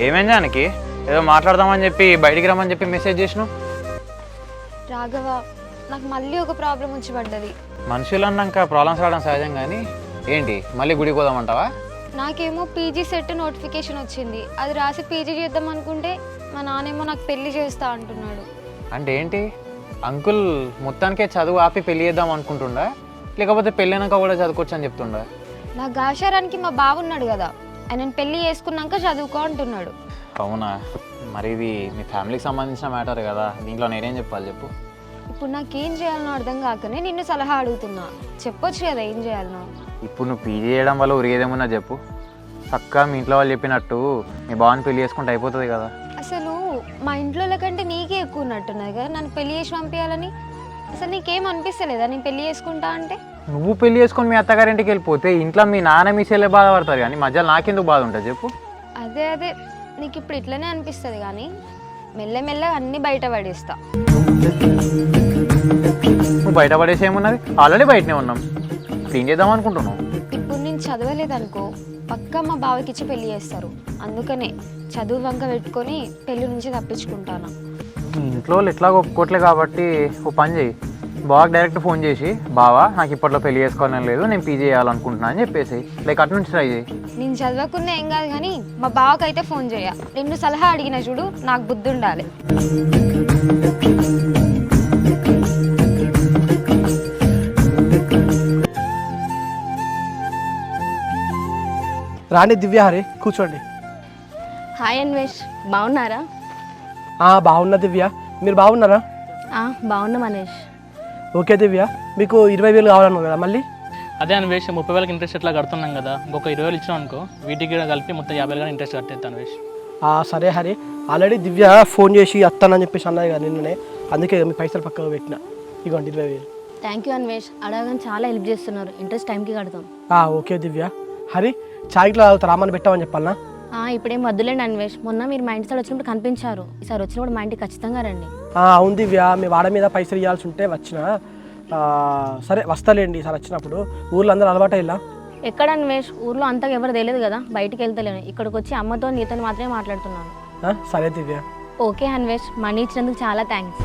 ఏమైంది దానికి? ఏదో మాట్లాడదామని చెప్పి బయటికి రమ్మని చెప్పి మెసేజ్ చేసినావు. రాఘవ, నాకు మళ్ళీ ఒక ప్రాబ్లం వచ్చి పడ్డది. మనుషులు అన్నాక ప్రాబ్లమ్స్ రావడం సహజం, కానీ ఏంటి మళ్ళీ గుడికి పోదామంటావా? నాకేమో పీజీ సెట్ నోటిఫికేషన్ వచ్చింది. అది రాసి పీజీ చేద్దాం అనుకుంటే మా నాన్నేమో నాకు పెళ్లి చేస్తా అంటున్నాడు. అంటే ఏంటి అంకుల్ మొత్తానికే చదువు ఆపి పెళ్లి చేద్దాం అనుకుంటుండా, లేకపోతే పెళ్ళైనాక కూడా చదువుకోవచ్చు అని చెప్తుండా? నా గాషారానికి మా బావ ఉన్నాడు కదా, ఆయన పెళ్లి చేసుకున్నాక చదువుకో అంటున్నాడు. అవునా? మరి ఇది మీ ఫ్యామిలీకి సంబంధించిన మ్యాటర్ కదా, దీంట్లో నేనేం చెప్పాలి చెప్పు? ఇప్పుడు నాకేం చేయాలనో అర్థం కాకనే నిన్ను సలహా అడుగుతున్నా. చెప్పొచ్చు కదా ఏం చేయాలనో. ఇప్పుడు నువ్వు పీజీ చేయడం వల్ల ఉరిగేదేమున్నా చెప్పు. చక్కగా మీ ఇంట్లో వాళ్ళు చెప్పినట్టు మీ బావని పెళ్లి చేసుకుంటే అయిపోతుంది కదా. అసలు మా ఇంట్లో కంటే నీకే ఎక్కువ ఉన్నట్టున్నది కదా నన్ను పెళ్లి చేసి పంపించాలని. అసలు నీకేం అనిపిస్తలేదా నేను పెళ్లి చేసుకుంటా అంటే? నువ్వు పెళ్లి చేసుకొని మీ అత్తగారింటికి వెళ్ళిపోతే ఇంట్లో మీ నాన్న మీ చెల్లె బాధపడతారు, కానీ మధ్యలో నాకెందుకు బాధ ఉంటుంది చెప్పు? అదే నీకు ఇప్పుడు ఇట్లనే అనిపిస్తుంది, కానీ మెల్లమెల్లగా అన్నీ బయట పడేస్తా. నువ్వు బయట పడేసేమున్నది? ఆల్రెడీ బయటనే ఉన్నాం, ఏం చేద్దాం అనుకుంటున్నావు? ఇప్పుడు నేను చదవలేదనుకో పక్కా మా బావకి ఇచ్చి పెళ్లి చేస్తారు. అందుకనే చదువు వంక పెట్టుకొని పెళ్లి నుంచి తప్పించుకుంటాను. ఇంట్లో వాళ్ళు ఎట్లా ఒప్పుకోవట్లే కాబట్టి ఓ పని చేయి, బాగా డైరెక్ట్ ఫోన్ చేసి బావా నాకు ఇప్పట్లో పెళ్లి చేసుకోవాలని లేదు, నేను పీజీ చేయాలనుకుంటున్నా అని చెప్పేసి లైక్ అటు నుంచి ట్రై చేయి. నేను చదవకున్నా ఏం కాదు, కానీ మా బావకైతే ఫోన్ చేయ. నిన్ను సలహా అడిగిన చూడు, నాకు బుద్ధి ఉండాలి. రాణి దివ్య, కూర్చోండి. హాయ్ అన్వేష్, బాగున్నారా? బాగున్నా దివ్య, మీరు బాగున్నారా? బాగున్నా మనీష్. ఓకే దివ్య, మీకు 20,000 కావాలన్నావు కదా మళ్ళీ? అదే అన్వేష్, 30,000 ఇంట్రెస్ట్ ఎట్లా కడుతున్నాం కదా, ఇంకొక 20,000 ఇచ్చినాం అనుకో వీటికి కూడా కలిపి మొత్తం 50,000 ఇంట్రెస్ట్ కట్టేస్తాను అన్వేష్. సరే హరి, ఆల్రెడీ దివ్య ఫోన్ చేసి వస్తానని చెప్పేసి అన్నది కదా నిన్ననే, అందుకే మీ పైసలు పక్కకు పెట్టిన. ఇగోండి 20,000. థ్యాంక్ యూ అన్వేష్, అడగని చాలా హెల్ప్ చేస్తున్నారు. ఇంట్రెస్ట్ టైంకి కడతాం. ఓకే దివ్య. హరి, చాయ్లో తాగుతారు, రామని పెట్టామని చెప్పాలనా? ఇప్పుడేం వద్దులేండి అన్వేష్, మొన్న మీరు మా ఇంటి సైడ్ వచ్చినప్పుడు కనిపించారు. ఈసారి వచ్చినప్పుడు మా ఇంటికి ఖచ్చితంగా రండి. అవును దివ్య, మీ వాడ మీద పైసలు ఇవ్వాల్సి ఉంటే వచ్చిన. సరే వస్తాలేండి ఈసారి వచ్చినప్పుడు. ఊర్లో అందరూ అలవాటు ఇలా? ఎక్కడ అన్వేష్, ఊర్లో అంతగా ఎవరు తెలియదు కదా, బయటికి వెళ్తలేను. ఇక్కడికి వచ్చి అమ్మతో నీతో మాత్రమే మాట్లాడుతున్నాను. సరే దివ్య. ఓకే అన్వేష్, మనీ ఇచ్చినందుకు చాలా థ్యాంక్స్.